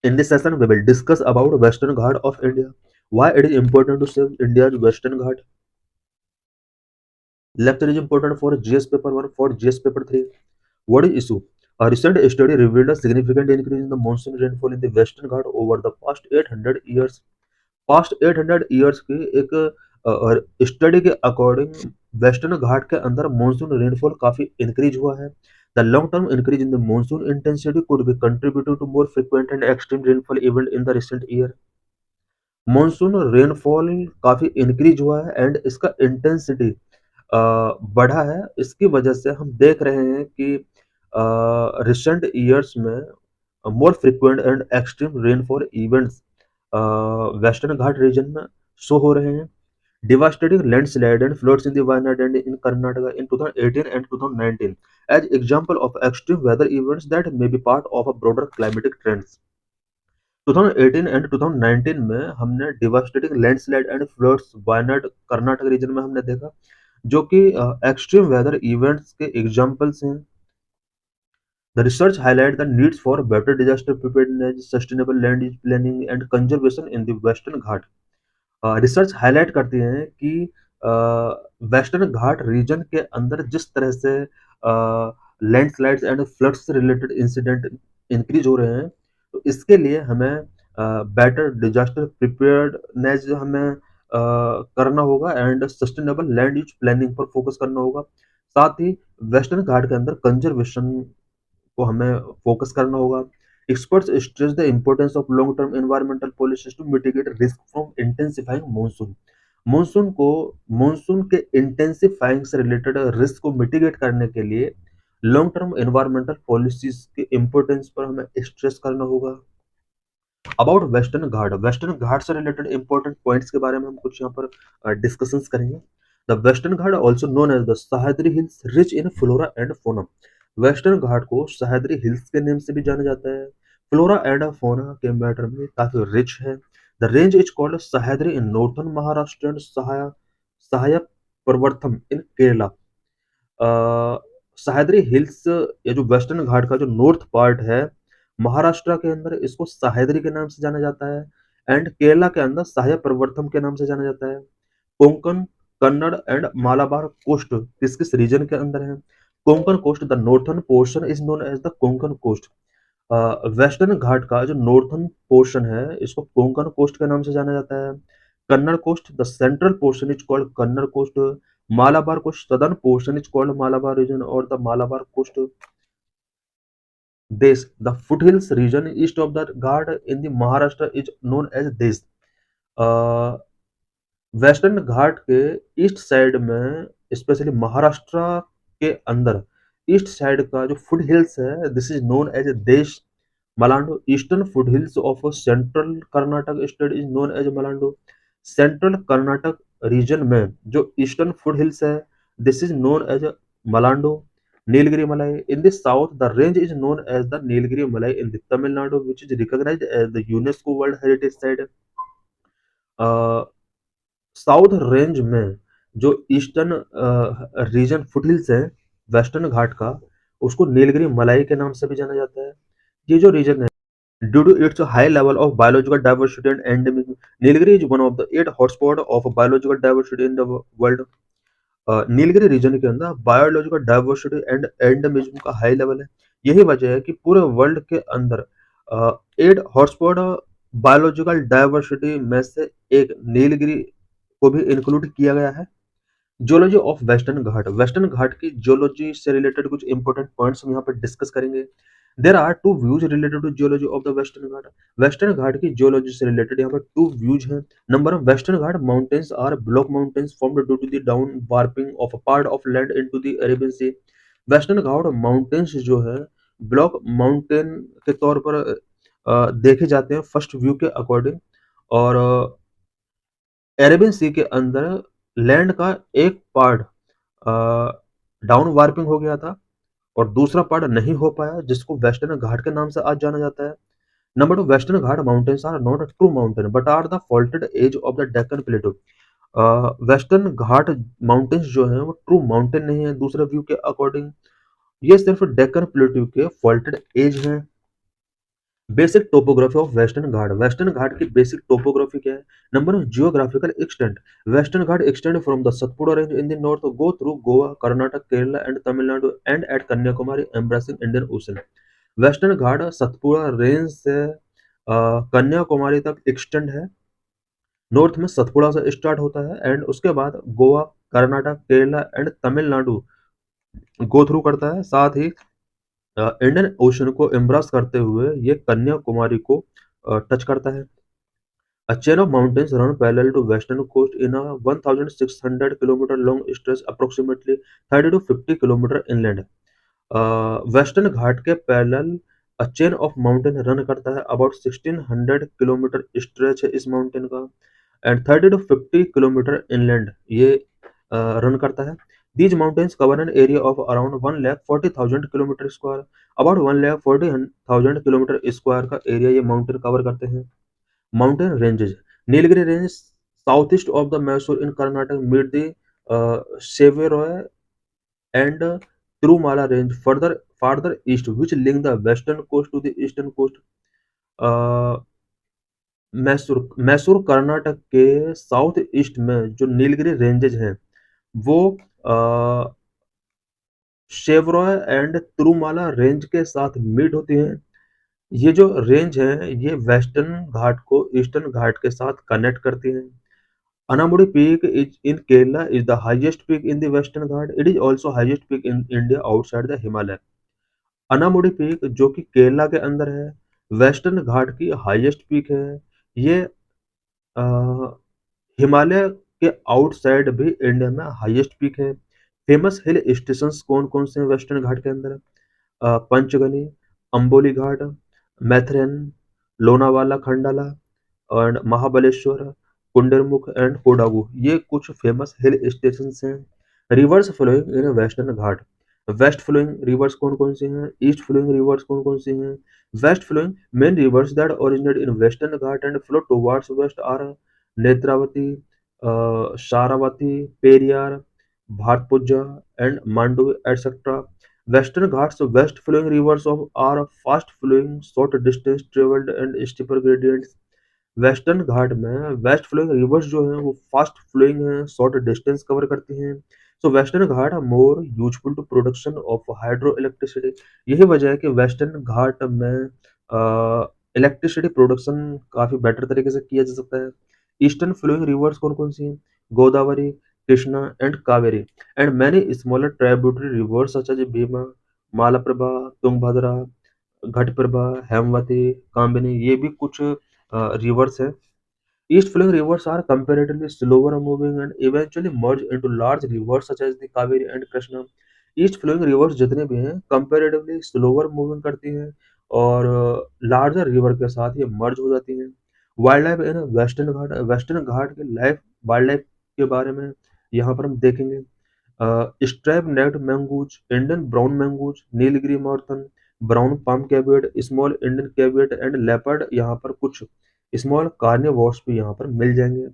In this session, we will discuss about Western Ghat of India. Why it is important to save India's Western Ghat. Lecture is important for GS paper 1, for GS paper 3. What is issue? A recent study revealed a significant increase in the monsoon rainfall in the Western Ghat over the past 800 years. Past 800 years की एक study के according western घाट के अंदर monsoon rainfall काफी increase हुआ है. The long term increase in the monsoon intensity could be contributing to more frequent and extreme rainfall event in the recent year. Monsoon rainfall काफी increase हुआ है and इसका intensity बढ़ा है. इसकी वजह से हम देख रहे हैं कि रिसेंट ईयर्स में more frequent and extreme rainfall events western Ghat region में शो हो रहे हैं. Devastating landslide and floods in the Wayanad and in Karnataka in 2018 and 2019 as example of extreme weather events that may be part of a broader climatic trends. 2018 and 2019 में हमने devastating landslide and floods Wayanad Karnataka region में हमने देखा, जो कि extreme weather events के examples हैं. The research highlights the needs for better disaster preparedness, sustainable land use planning, and conservation in the Western Ghat. Research highlight करती हैं कि वेस्टर्न घाट रीजन के अंदर जिस तरह से लैंडस्लाइड्स एंड फ्लड्स से रिलेटेड इंसिडेंट इंक्रीज हो रहे हैं, तो इसके लिए हमें बेटर डिजास्टर प्रिपेयर्डनेस हमें करना होगा and sustainable land use planning पर फोकस करना होगा. साथ ही वेस्टर्न घाट के अंदर कंजर्वेशन को हमें फोकस करना होगा. Experts stress the importance of long-term environmental policies to mitigate risk from intensifying monsoon. Monsoon के इंटेंसिफाइंग से रिलेटेड रिस्क को मिटिगेट करने के लिए लॉन्ग टर्म एनवायरमेंटल पॉलिसीज के इम्पोर्टेंस पर हमें स्ट्रेस करना होगा. अबाउट वेस्टर्न घाट से रिलेटेड इंपॉर्टेंट पॉइंट्स के बारे में हम कुछ यहाँ पर डिस्कशंस करेंगे. The western Ghat also known as the Sahyadri hills rich in flora and fauna. Western Ghat को सह्याद्री हिल्स के नेम से भी जाना जाता है. फ्लोरा एंड फोना के मैटर में काफी रिच है. The range is called Sahyadri in northern Maharashtra and Sahya Parvatam in Kerala. Sahyadri hills, ये जो वेस्टर्न घाट का जो नॉर्थ पार्ट है, महाराष्ट्र के अंदर इसको सह्याद्री के नाम से जाना जाता है एंड केरला के अंदर सहाय पर्वतम के नाम से जाना जाता है. कोंकण, कन्नड़ एंड मालाबार कोस्ट किस किस रीजन के अंदर है? Konkan coast, the northern portion is known as the Konkan coast. Western Ghat का जो नॉर्थन पोर्शन है, इसको कोंकण कोस्ट के नाम से जाना जाता है. Kannada coast, the central portion is called Kannada coast. Malabar coast, southern portion is called Malabar region और the Malabar coast. Desh, the foothills region east of the Ghat in the Maharashtra is known as Desh. Western घाट के ईस्ट साइड में, स्पेशली महाराष्ट्र के अंदर ईस्ट साइड का जो foothills है, this is known as Desh Malnad. Eastern foothills of central Karnataka state is known as Malnad. Central Karnataka region में जो eastern foothills है, this is known as Malnad. Nilgiri Malai in the south, the range is known as the Nilgiri Malai in the Tamil Nadu which is recognised as the UNESCO world heritage site. South range में जो eastern region foothills है Western Ghat का, उसको नीलगिरी मलाई के नाम से भी जाना जाता है. ये जो रीजन है, due to its high level of biological diversity and endemism, Nilgiri is one of the 8 hotspot of biological diversity in the world. Nilgiri region के अंदर बायोलॉजिकल डाइवर्सिटी एंड एंडेमिज्म का हाई लेवल है. यही वजह है कि पूरे वर्ल्ड के अंदर 8 हॉटस्पॉट बायोलॉजिकल डाइवर्सिटी में से एक नीलगिरी को भी इंक्लूड किया गया है. जियोलॉजी ऑफ वेस्टर्न घाट की जियोलॉजी से रिलेटेड कुछ इंपॉर्टेंट पॉइंट्स हम यहाँ पर डिस्कस करेंगे. There are two views related to geology of the western Ghat. Western Ghat की जियोलॉजी से रिलेटेड यहाँ पर 2 व्यूज हैं. Number one, Western Ghat mountains are block mountains formed due to the down warping of a part of land into the Arabian sea. Western Ghat mountains जो है block mountain के तौर पर देखे जाते हैं फर्स्ट व्यू के अकॉर्डिंग, और अरेबियन सी के अंदर लैंड का एक पार्ट डाउन वार्पिंग हो गया था और दूसरा पार्ट नहीं हो पाया, जिसको वेस्टर्न घाट के नाम से आज जाना जाता है. Number 2, western Ghat mountains are not a true mountain but are the faulted edge of the Deccan plateau. Western Ghat mountains जो है वो ट्रू माउंटेन नहीं है दूसरे व्यू के अकॉर्डिंग, ये सिर्फ डेक्कन प्लेटो के फॉल्टेड एज हैं. Basic topography of Western Ghat. Western Ghat की बेसिक टोपोग्राफी क्या है? Number one, geographical extent. Western Ghat extend from the Satpura range in the north, go through Goa, Karnataka, Kerala and Tamil Nadu and at Kanyakumari, embracing Indian ocean. Western Ghat Satpura range से कन्याकुमारी तक extend है। North में सतपुड़ा से start होता है एंड उसके बाद Goa, Karnataka, Kerala and Tamil Nadu go through करता है। साथ ही इंडियन ओशन को एम्ब्रास करते हुए ये कन्याकुमारी को टच करता है। A chain of mountains run parallel to western coast in a 1,600 kilometer long stretch approximately 30 to 50 kilometer inland. Western घाट के parallel chain of mountain run करता है। अबाउट 1600 किलोमीटर स्ट्रेच है इस माउंटेन का एंड 30 टू 50 किलोमीटर इनलैंड ये run करता है। These mountains cover an area of around 1,40,000 kilometre square. About 1,40,000 kilometre square का एरिया ये माउंटेन कवर करते हैं। Mountain ranges, Nilgiri range south east of the Mysore in Karnataka meet the Shevaroy and Tirumala range farther east, which link the western coast to the eastern coast. uh, Mysore Karnataka के south east में जो Nilgiri ranges हैं वो Shevaroy and Tirumala range के साथ meet होती हैं। ये जो रेंज है ये वेस्टर्न घाट को ईस्टर्न घाट के साथ कनेक्ट करती हैं। Anamudi Peak is in Kerala is the highest peak in the Western Ghat. It is also highest peak in India outside the Himalaya. Anamudi peak जो कि केरला के अंदर है, वेस्टर्न घाट की हाईएस्ट पीक है। ये हिमालय के आउटसाइड भी इंडिया में हाईएस्ट पीक है। फेमस हिल स्टेशंस कौन कौन से हैं वेस्टर्न घाट के अंदर? पंचगनी, अंबोली घाट, मैथरन, लोनावाला खंडाला एंड महाबलेश्वर, कुंडरमुख एंड कोडागू, ये कुछ फेमस हिल स्टेशन हैं। Rivers flowing in western Ghat. West flowing rivers कौन कौन से हैं? ईस्ट फ्लोइंग रिवर्स कौन कौन से हैं? West flowing main rivers that originate in western Ghat and flow towards west are Netravati, Sharavati, Periyar, Bharathapuzha and Mandovi etcetera. Western Ghats west flowing rivers of are fast flowing short distance traveled and steeper gradients। Western Ghat में west flowing rivers जो हैं वो fast flowing हैं, short distance cover करती हैं। So Western Ghat are more useful to production of hydro electricity. यही वजह है कि वेस्टर्न घाट में इलेक्ट्रिसिटी प्रोडक्शन काफ़ी बेटर तरीके से किया जा सकता है। ईस्टर्न फ्लोइंग रिवर्स कौन कौन सी हैं? Godavari, Krishna and Kaveri and many smaller tributary rivers such as Bhima, Malaprabha, Tungabhadra, Ghataprabha, Hemavati, Kamini, ये भी कुछ rivers है। East flowing rivers are comparatively slower moving and eventually merge into large rivers such as the Kaveri and Krishna। East flowing rivers जितने भी हैं comparatively slower moving करती हैं और लार्जर रिवर के साथ ये मर्ज हो जाती हैं। वाइल्ड लाइफ इन वेस्टर्न घाट के लाइफ वाइल्ड लाइफ के बारे में यहाँ पर हम देखेंगे। Stripe necked mongoose, Indian brown mongoose, Nilgiri marten, brown palm civet, small Indian civet and leopard, यहाँ पर कुछ स्मॉल कार्निवोर्स भी यहाँ पर मिल जाएंगे।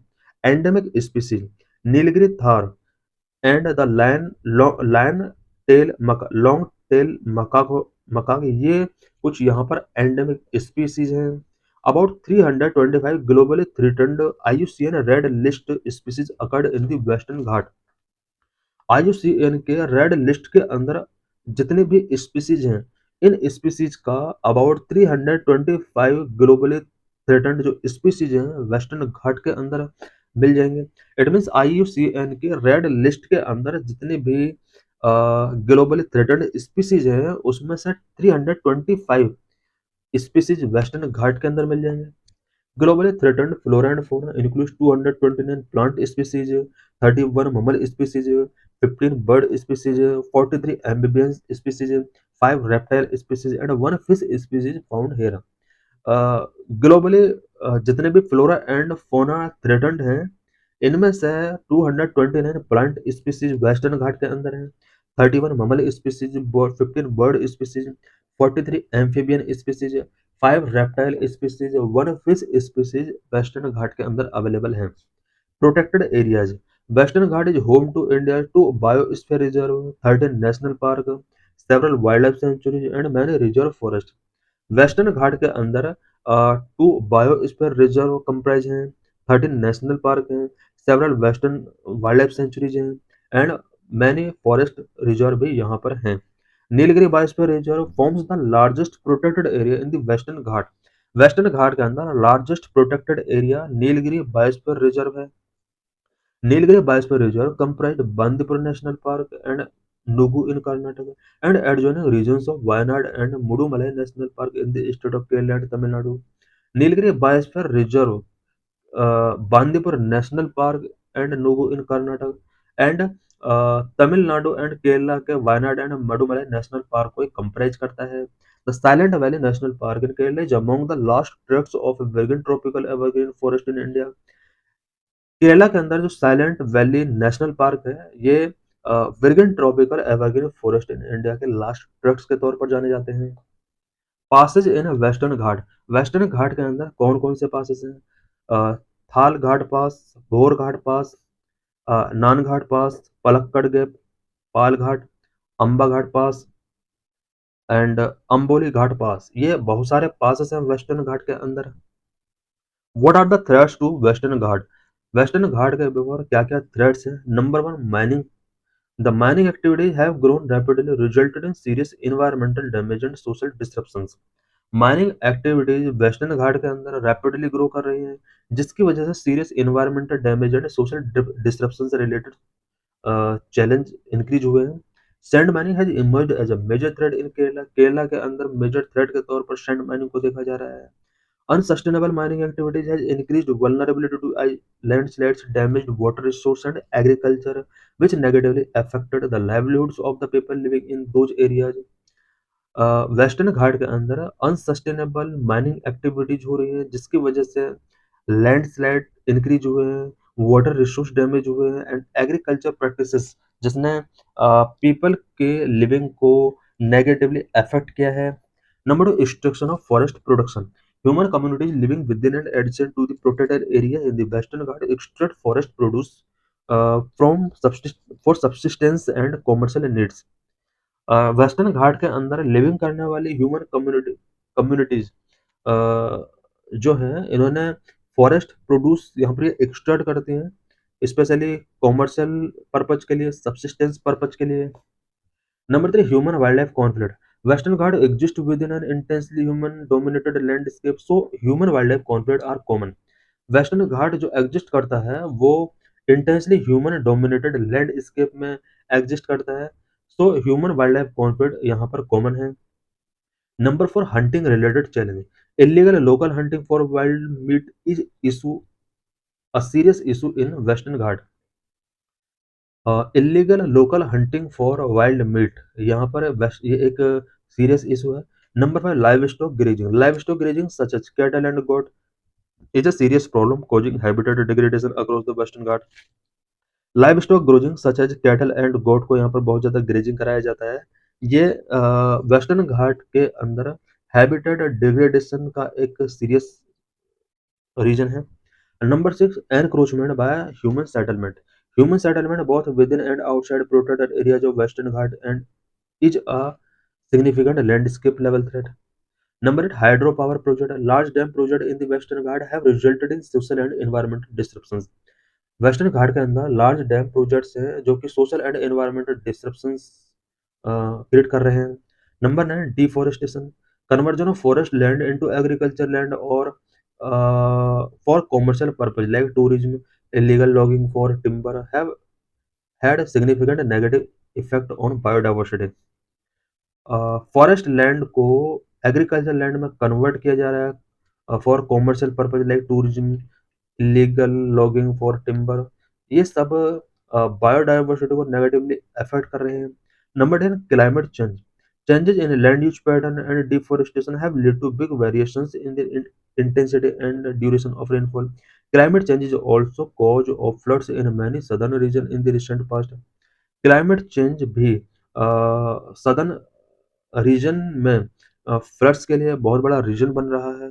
Endemic species, Nilgiri tahr and the lion tail long tail macaque, ये कुछ यहाँ पर एंडेमिक स्पीसीज हैं। About 325 globally threatened IUCN red list species occurred in the western Ghat. IUCN के रेड लिस्ट के अंदर जितने भी स्पीसीज हैं, इन स्पीसीज का अबाउट 325 ग्लोबली थ्रेटन्ड जो स्पीसीज हैं वेस्टर्न घाट के अंदर मिल जाएंगे। इट मीन्स IUCN के रेड लिस्ट के अंदर जितने भी ग्लोबली थ्रेटन्ड स्पीसीज हैं उसमें से 325 स्पीसीज वेस्टर्न घाट के अंदर मिल जाएंगे। Globally threatened flora and fauna includes 229 plant species, 31 mammal species, 15 bird species, 43 amphibian species, 5 reptile species and 1 fish species found here। Globally जितने भी फ्लोरा एंड फोना थ्रेटन्ड हैं इनमें से 229 प्लांट स्पीसीज वेस्टर्न घाट के अंदर हैं, 31 mammal species, 15 bird species, 43 amphibian species, 5 reptile species, 1 fish species Western घाट के अंदर अवेलेबल हैं। Protected areas, Western Ghat is home to India 2 biosphere reserve, 13 national park, several wildlife sanctuaries and many reserve forests। वेस्टर्न घाट के अंदर 2 biosphere reserve comprise हैं, 13 national park हैं, several western wildlife sanctuaries हैं and many forest reserve भी यहाँ पर हैं। Nilgiri biosphere reserve forms the largest protected area in the western Ghat. Western घाट के अंदर largest protected area Nilgiri biosphere reserve है। Nilgiri Biosphere Reserve comprised Bandipur National Park and Nugu in Karnataka and adjoining regions of Wayanad and Mudumalai National Park in the state of Kerala and Tamil Nadu. Nilgiri Biosphere Reserve, Bandipur National Park and Nugu in Karnataka and Tamil Nadu and Kerala के Wayanad and Mudumalai national park को comprise करता है। The Silent Valley national park in Kerala is among the last tracts of virgin tropical evergreen forest in India. Kerala के अंदर जो Silent Valley national park है ये virgin tropical evergreen forest in India के last tracts के तौर पर जाने जाते हैं। Passes in western Ghat, Western घाट के अंदर कौन कौन से पासेज हैं? थाल Ghat pass, Bhor Ghat pass, Nane Ghat pass, Palakkad gap, Pal Ghat, Amba Ghat pass and Amboli Ghat pass. ये बहुत सारे पासेस हैं वेस्टर्न घाट के अंदर। What are the threats to Western Ghat? Western घाट के ऊपर क्या क्या थ्रेट्स हैं? Number 1, mining. The mining activities have grown rapidly, resulted in serious environmental damage and social disruptions. Mining activities Western घाट के अंदर रैपिडली ग्रो कर रही हैं, जिसकी वजह से serious environmental damage and social disruption से रिलेटेड चैलेंज इंक्रीज हुए हैं। Sand mining has emerged as a major threat in Kerala. Kerala के अंदर मेजर थ्रेट के तौर पर सैंड माइनिंग को देखा जा रहा है। Unsustainable mining activities has increased vulnerability to landslides, damaged water resource and agriculture, which negatively affected the livelihoods of the people living in those areas. Western घाट के अंदर अनसस्टेनेबल माइनिंग एक्टिविटीज हो रही है, जिसकी वजह से लैंडस्लाइड इंक्रीज हुए हैं, वाटर रिसोर्स डैमेज हुए हैं एंड एग्रीकल्चर प्रैक्टिसेस जिसने पीपल के लिविंग को नेगेटिवली अफेक्ट किया है। Number 2, destruction of forest production. Human communities living within and adjacent to the protected area in the Western Ghats extract forest produce for subsistence and commercial needs. Western घाट के अंदर living करने वाली human communities जो है इन्होंने forest produce यहाँ पर extract करते हैं स्पेशली कॉमर्शियल पर्पज के लिए, सब्सिस्टेंस पर्पज के लिए। Number 3, human wildlife conflict. Western Ghat exist within an intensely human dominated landscape, so human wildlife conflict are common. Western Ghat जो एग्जिस्ट करता है वो इंटेंसली ह्यूमन डोमिनेटेड लैंडस्केप में exist करता है, so human wildlife conflict यहाँ पर common है। Number 4, hunting related challenge. Illegal local hunting for wild meat is issue a serious issue in western Ghat. Illegal local hunting for wild meat यहाँ पर ये एक serious issue है। Number 5, livestock grazing. Livestock grazing such as cattle and goat is a serious problem causing habitat degradation across the western Ghat. Livestock grazing such as cattle and goat को यहाँ पर बहुत ज्यादा grazing कराया जाता है। ये western घाट के अंदर हैबिटेट डिग्रेडेशन का एक सीरियस रीजन है। Number 6, encroachment by human settlement. Human settlement both with in and outside protected areas of Western Ghat and is a significant landscape level threat. Number 8, hydropower project. Large dam project in the Western Ghats have resulted in social and environmental disruptions. Western घाट के अंदर large dam projects हैं जो कि social and environmental disruptions create कर रहे हैं। Number 9, deforestation. Conversion of forest land into agriculture land और for commercial purpose like tourism, illegal logging for timber have had significant negative effect on biodiversity. Forest land को agriculture land में convert किया जा रहा है for commercial purpose like tourism, illegal logging for timber. ये सब biodiversity को negatively affect कर रहे हैं। Number 10, climate change. Changes in land use pattern and deforestation have lead to big variations in the intensity and duration of rainfall. Climate change is also cause of floods in many southern region in the recent past. Climate change भी southern region में floods के लिए बहुत बड़ा reason बन रहा है।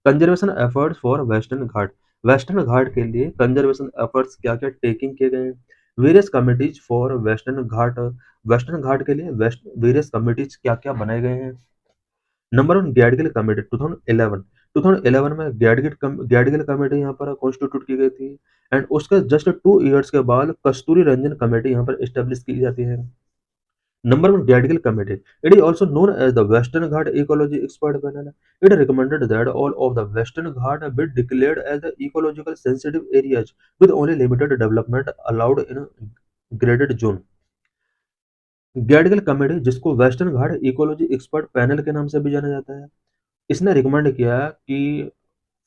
Conservation efforts for Western Ghat. Western घाट के लिए कंजर्वेशन एफर्ट्स क्या क्या टेकिंग किए गए हैं? Various committees for Western Ghat. Western घाट के लिए वेरियस कमिटीज क्या क्या बनाए गए हैं? Number one, गैडगिल committee 2011। 2011 में गैडगिल कमेटी यहाँ पर कॉन्स्टिट्यूट की गई थी, एंड उसके जस्ट 2 इयर्स के बाद कस्तूरी रंजन कमेटी यहाँ पर एस्टेब्लिश की जाती है। Number one, Gadgil Committee. It is also known as the Western Ghat Ecology Expert Panel. It recommended that all of the Western Ghat be declared as the ecological sensitive areas with only limited development allowed in graded zone. Gadgil committee, जिसको Western Ghat ecology expert panel के नाम से भी जाना जाता है, इसने recommend किया कि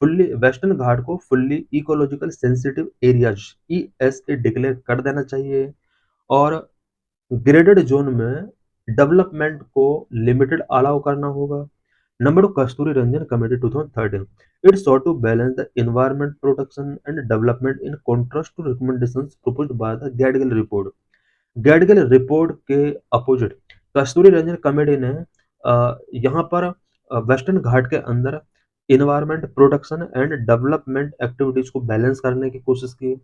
फुल्ली वेस्टर्न घाट को fully ecological sensitive areas ESA declare कर देना चाहिए, और ग्रेडेड जोन में डेवलपमेंट को लिमिटेड अलाउ करना होगा। Number two, Kasturi Rangan committee 2013। It sought to balance the environment protection and development in contrast to recommendations proposed by the Gadgil report. Gadgil report के opposite Kasturi Rangan committee ने यहाँ पर वेस्टर्न घाट के अंदर environment protection and development activities को balance करने की कोशिश की।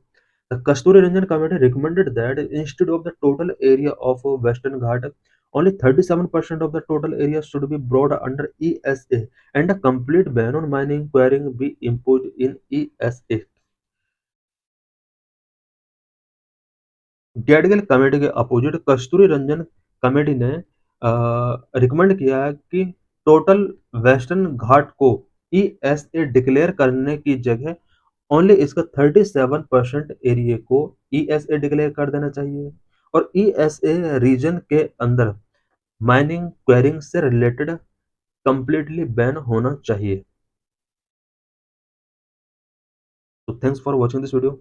The Kasturi Ranjan Committee recommended that instead of the total area of Western Ghat, only 37% of the total area should be brought under ESA, and a complete ban on mining quarrying be imposed in ESA. Gadgil committee के opposite Kasturi Rangan committee ने recommend किया है कि total western Ghat को ESA declare करने की जगह only इसका 37% एरिया को ESA डिक्लेयर कर देना चाहिए, और ESA रीजन के अंदर माइनिंग क्वेरिंग से रिलेटेड कंप्लीटली बैन होना चाहिए। तो thanks for watching this video.